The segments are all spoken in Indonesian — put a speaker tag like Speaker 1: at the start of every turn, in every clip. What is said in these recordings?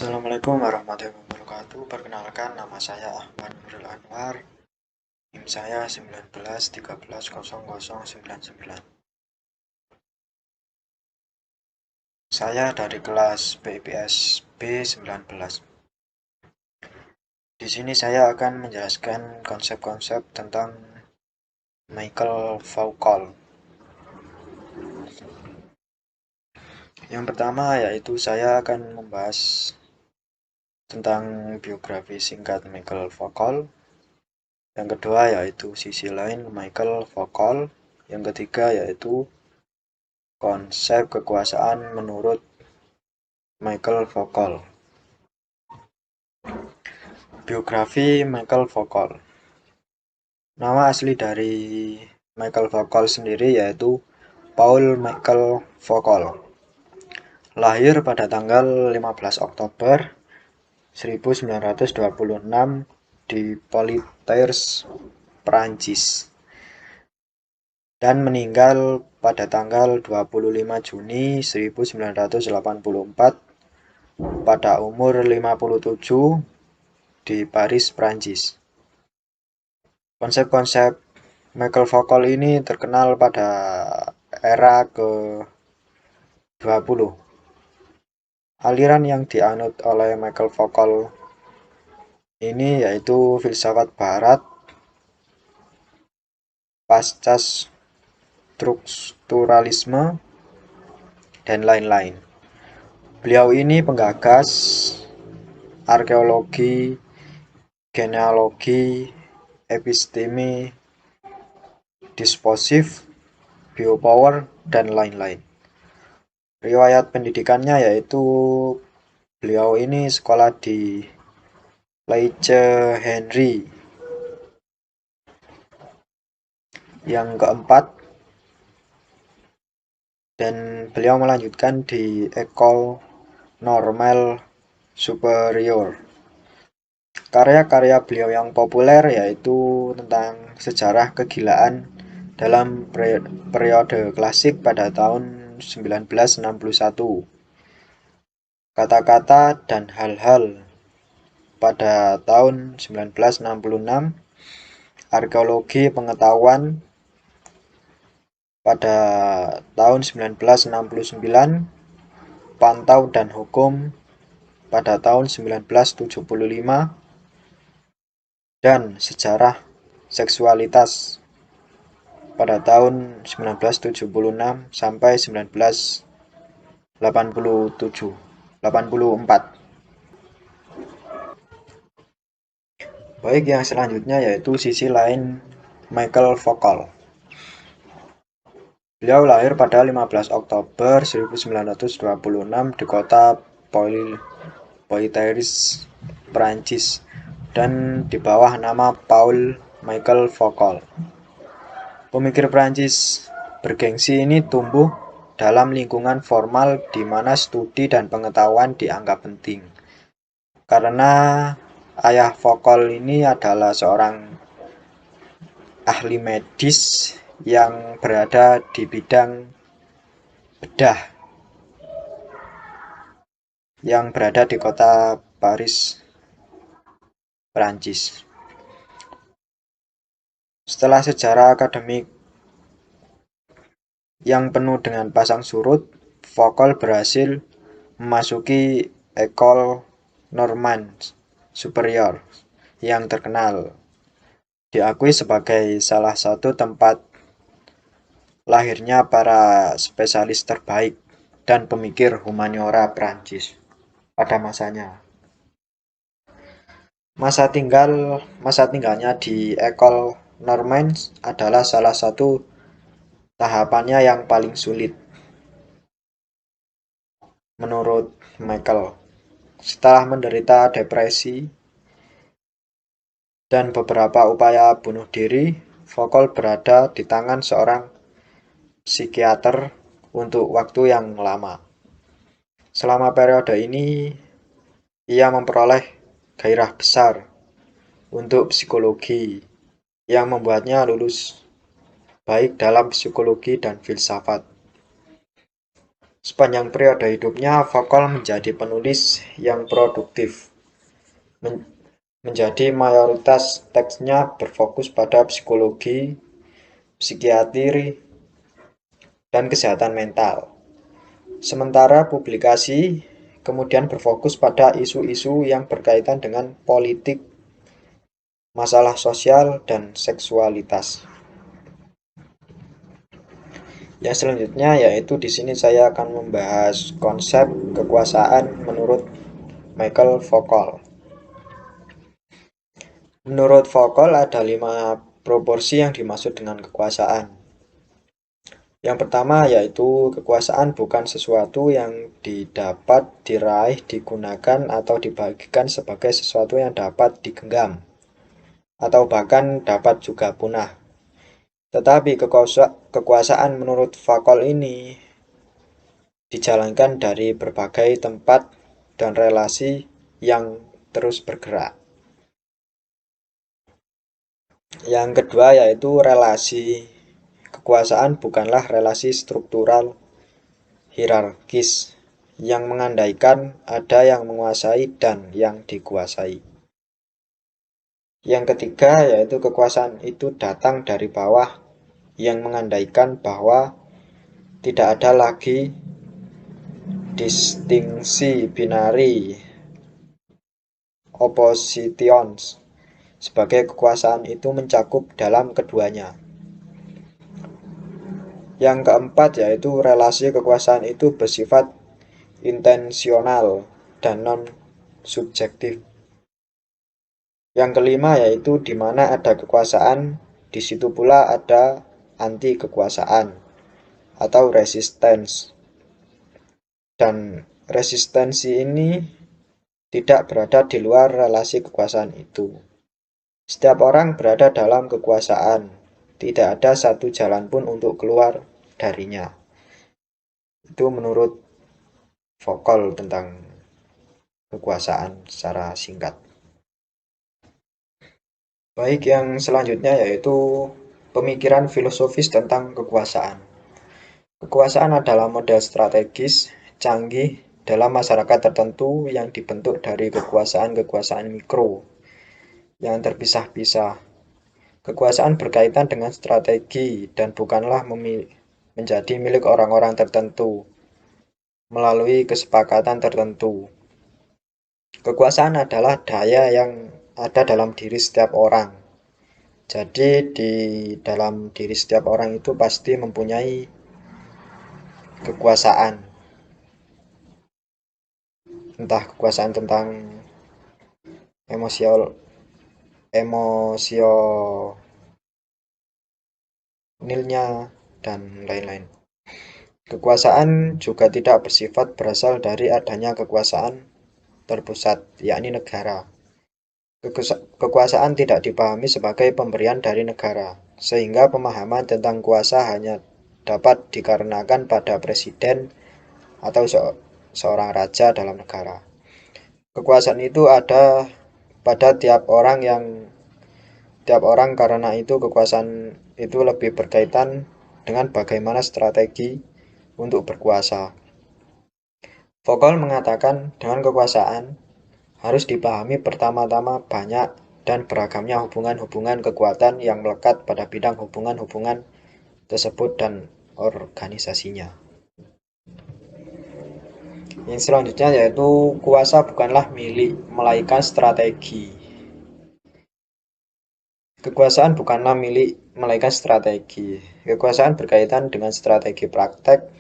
Speaker 1: Assalamualaikum warahmatullahi wabarakatuh. Perkenalkan, nama saya Ahmad Nurul Anwar. NIM saya 1913130099. Saya dari kelas BIPS B19. Di sini saya akan menjelaskan konsep-konsep tentang Michael Foucault. Yang pertama yaitu saya akan membahas tentang biografi singkat Michael Foucault. Yang kedua yaitu sisi lain Michael Foucault. Yang ketiga yaitu konsep kekuasaan menurut Michael Foucault. Biografi Michael Foucault. Nama asli dari Michael Foucault sendiri yaitu Paul Michael Foucault. Lahir pada tanggal 15 Oktober 1926 di Poitiers, Prancis. Dan meninggal pada tanggal 25 Juni 1984 pada umur 57 di Paris, Prancis. Konsep-konsep Michael Foucault ini terkenal pada era ke-20. Aliran yang dianut oleh Michael Foucault ini yaitu filsafat barat, pasca strukturalisme, dan lain-lain. Beliau ini penggagas arkeologi, genealogi, episteme, disposif, biopower, dan lain-lain. Riwayat pendidikannya yaitu beliau ini sekolah di Leidse-Henry. Yang keempat, dan beliau melanjutkan di École Normale Supérieure. Karya-karya beliau yang populer yaitu tentang sejarah kegilaan dalam periode klasik pada tahun 1961. Kata-kata dan hal-hal pada tahun 1966. Arkeologi pengetahuan pada tahun 1969. Pantau dan hukum pada tahun 1975. Dan sejarah seksualitas pada tahun 1976 sampai 1984. Baik, yang selanjutnya yaitu sisi lain Michael Foucault. Beliau lahir pada 15 Oktober 1926 di kota Poitiers, Prancis, dan di bawah nama Paul Michael Foucault. Pemikir Prancis bergengsi ini tumbuh dalam lingkungan formal di mana studi dan pengetahuan dianggap penting. Karena ayah Foucault ini adalah seorang ahli medis yang berada di bidang bedah yang berada di kota Paris, Prancis. Setelah sejarah akademik yang penuh dengan pasang surut, Foucault berhasil memasuki École Normale Supérieure yang terkenal, diakui sebagai salah satu tempat lahirnya para spesialis terbaik dan pemikir humaniora Prancis pada masanya. Masa tinggalnya di École Normale adalah salah satu tahapannya yang paling sulit menurut Michael. Setelah menderita depresi dan beberapa upaya bunuh diri, Foucault berada di tangan seorang psikiater untuk waktu yang lama. Selama periode ini, ia memperoleh gairah besar untuk psikologi yang membuatnya lulus baik dalam psikologi dan filsafat. Sepanjang periode hidupnya, Foucault menjadi penulis yang produktif. Menjadi mayoritas teksnya berfokus pada psikologi, psikiatri, dan kesehatan mental. Sementara publikasi kemudian berfokus pada isu-isu yang berkaitan dengan politik, masalah sosial, dan seksualitas. Yang selanjutnya yaitu di sini saya akan membahas konsep kekuasaan menurut Michael Foucault. Menurut Foucault ada 5 proporsi yang dimaksud dengan kekuasaan. Yang pertama yaitu kekuasaan bukan sesuatu yang didapat, diraih, digunakan, atau dibagikan sebagai sesuatu yang dapat digenggam, atau bahkan dapat juga punah. Tetapi kekuasaan menurut Foucault ini dijalankan dari berbagai tempat dan relasi yang terus bergerak. Yang kedua yaitu relasi. Kekuasaan bukanlah relasi struktural hierarkis yang mengandaikan ada yang menguasai dan yang dikuasai. Yang ketiga yaitu kekuasaan itu datang dari bawah yang mengandaikan bahwa tidak ada lagi distingsi binari oppositions sebagai kekuasaan itu mencakup dalam keduanya. Yang keempat yaitu relasi kekuasaan itu bersifat intensional dan non-subjektif. Yang kelima yaitu di mana ada kekuasaan, di situ pula ada anti kekuasaan atau resistance. Dan resistensi ini tidak berada di luar relasi kekuasaan itu. Setiap orang berada dalam kekuasaan, tidak ada satu jalan pun untuk keluar darinya. Itu menurut Foucault tentang kekuasaan secara singkat. Baik, yang selanjutnya yaitu pemikiran filosofis tentang kekuasaan. Kekuasaan adalah model strategis canggih dalam masyarakat tertentu yang dibentuk dari kekuasaan-kekuasaan mikro yang terpisah-pisah. Kekuasaan berkaitan dengan strategi dan bukanlah menjadi milik orang-orang tertentu melalui kesepakatan tertentu. Kekuasaan adalah daya yang ada dalam diri setiap orang. Jadi di dalam diri setiap orang itu pasti mempunyai kekuasaan. Entah kekuasaan tentang emosionilnya dan lain-lain. Kekuasaan juga tidak bersifat berasal dari adanya kekuasaan terpusat, yakni negara. Kekuasaan tidak dipahami sebagai pemberian dari negara, sehingga pemahaman tentang kuasa hanya dapat dikarenakan pada presiden atau seorang raja dalam negara. Kekuasaan itu ada pada tiap orang karena itu kekuasaan itu lebih berkaitan dengan bagaimana strategi untuk berkuasa. Foucault mengatakan dengan kekuasaan harus dipahami pertama-tama banyak dan beragamnya hubungan-hubungan kekuatan yang melekat pada bidang hubungan-hubungan tersebut dan organisasinya. Yang selanjutnya yaitu kuasa bukanlah milik, melainkan strategi. Kekuasaan bukanlah milik, melainkan strategi. Kekuasaan berkaitan dengan strategi praktek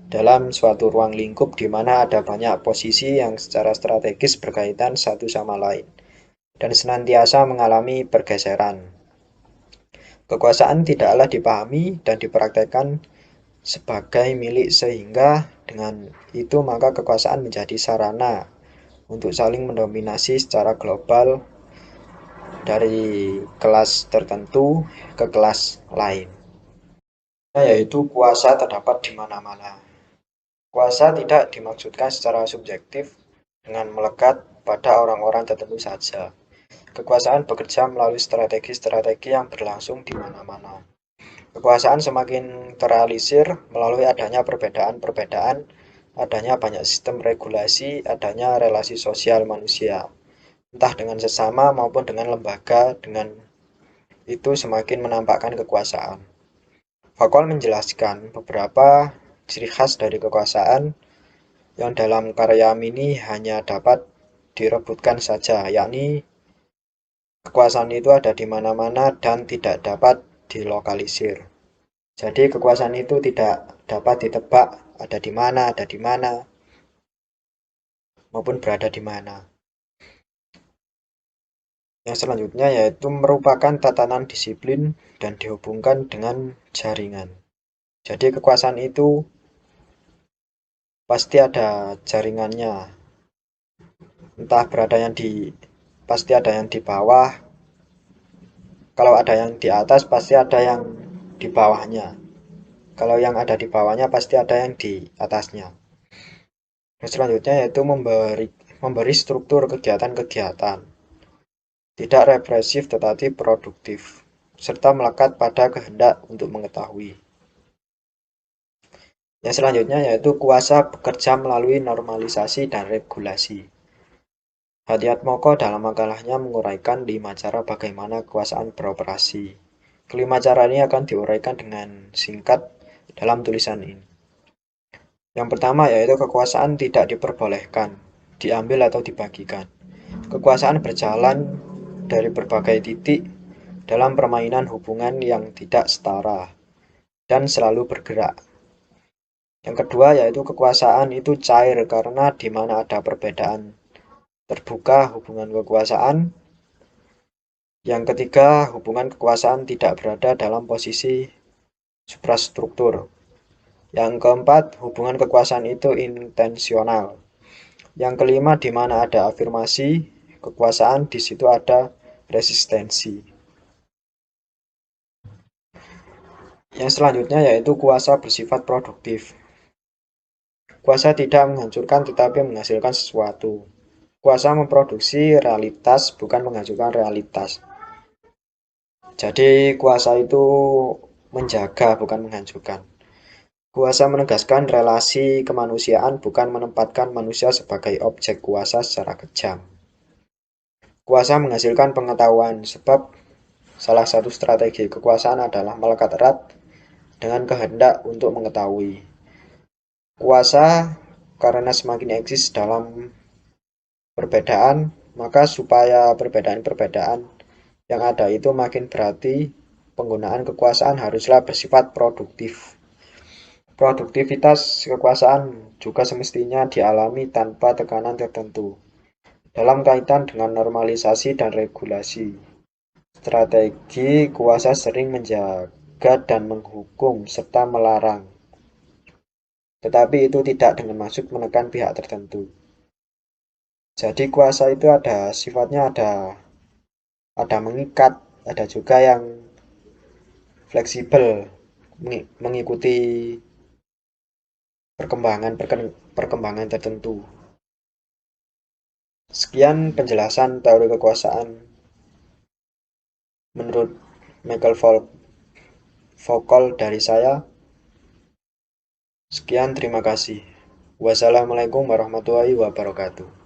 Speaker 1: dalam suatu ruang lingkup di mana ada banyak posisi yang secara strategis berkaitan satu sama lain dan senantiasa mengalami pergeseran. Kekuasaan tidaklah dipahami dan dipraktekkan sebagai milik sehingga dengan itu maka kekuasaan menjadi sarana untuk saling mendominasi secara global dari kelas tertentu ke kelas lain. Yaitu kuasa terdapat di mana-mana. Kuasa tidak dimaksudkan secara subjektif dengan melekat pada orang-orang tertentu saja. Kekuasaan bekerja melalui strategi-strategi yang berlangsung di mana-mana. Kekuasaan semakin terrealisir melalui adanya perbedaan-perbedaan adanya banyak sistem regulasi, adanya relasi sosial manusia, entah dengan sesama maupun dengan lembaga, dengan itu semakin menampakkan kekuasaan. Foucault menjelaskan beberapa ciri khas dari kekuasaan yang dalam karya Mini hanya dapat direbutkan saja, yakni kekuasaan itu ada di mana-mana dan tidak dapat dilokalisir. Jadi kekuasaan itu tidak dapat ditebak ada di mana, maupun berada di mana. Yang selanjutnya yaitu merupakan tatanan disiplin dan dihubungkan dengan jaringan. Jadi kekuasaan itu pasti ada jaringannya, entah beradanya di pasti ada yang di bawah. Kalau ada yang di atas pasti ada yang di bawahnya. Kalau yang ada di bawahnya pasti ada yang di atasnya. Dan selanjutnya yaitu memberi struktur kegiatan-kegiatan, tidak represif tetapi produktif, serta melekat pada kehendak untuk mengetahui. Yang selanjutnya yaitu kuasa bekerja melalui normalisasi dan regulasi. Hadiatmoko dalam makalahnya menguraikan 5 cara bagaimana kekuasaan beroperasi. Kelima cara ini akan diuraikan dengan singkat dalam tulisan ini. Yang pertama yaitu kekuasaan tidak diperbolehkan, diambil atau dibagikan. Kekuasaan berjalan dari berbagai titik dalam permainan hubungan yang tidak setara dan selalu bergerak. Yang kedua yaitu kekuasaan itu cair karena di mana ada perbedaan terbuka hubungan kekuasaan. Yang ketiga, hubungan kekuasaan tidak berada dalam posisi suprastruktur. Yang keempat, hubungan kekuasaan itu intensional. Yang kelima, di mana ada afirmasi kekuasaan, di situ ada resistensi. Yang selanjutnya yaitu kuasa bersifat produktif. Kuasa tidak menghancurkan tetapi menghasilkan sesuatu. Kuasa memproduksi realitas bukan menghancurkan realitas. Jadi kuasa itu menjaga bukan menghancurkan. Kuasa menegaskan relasi kemanusiaan bukan menempatkan manusia sebagai objek kuasa secara kejam. Kuasa menghasilkan pengetahuan sebab salah satu strategi kekuasaan adalah melekat erat dengan kehendak untuk mengetahui. Kuasa karena semakin eksis dalam perbedaan, maka supaya perbedaan-perbedaan yang ada itu makin berarti, penggunaan kekuasaan haruslah bersifat produktif. Produktivitas kekuasaan juga semestinya dialami tanpa tekanan tertentu. Dalam kaitan dengan normalisasi dan regulasi, strategi kuasa sering menjaga dan menghukum serta melarang. Tetapi itu tidak dengan maksud menekan pihak tertentu. Jadi kuasa itu ada sifatnya ada mengikat, ada juga yang fleksibel mengikuti perkembangan tertentu. Sekian penjelasan teori kekuasaan menurut Michael Foucault dari saya. Sekian, terima kasih. Wassalamualaikum warahmatullahi wabarakatuh.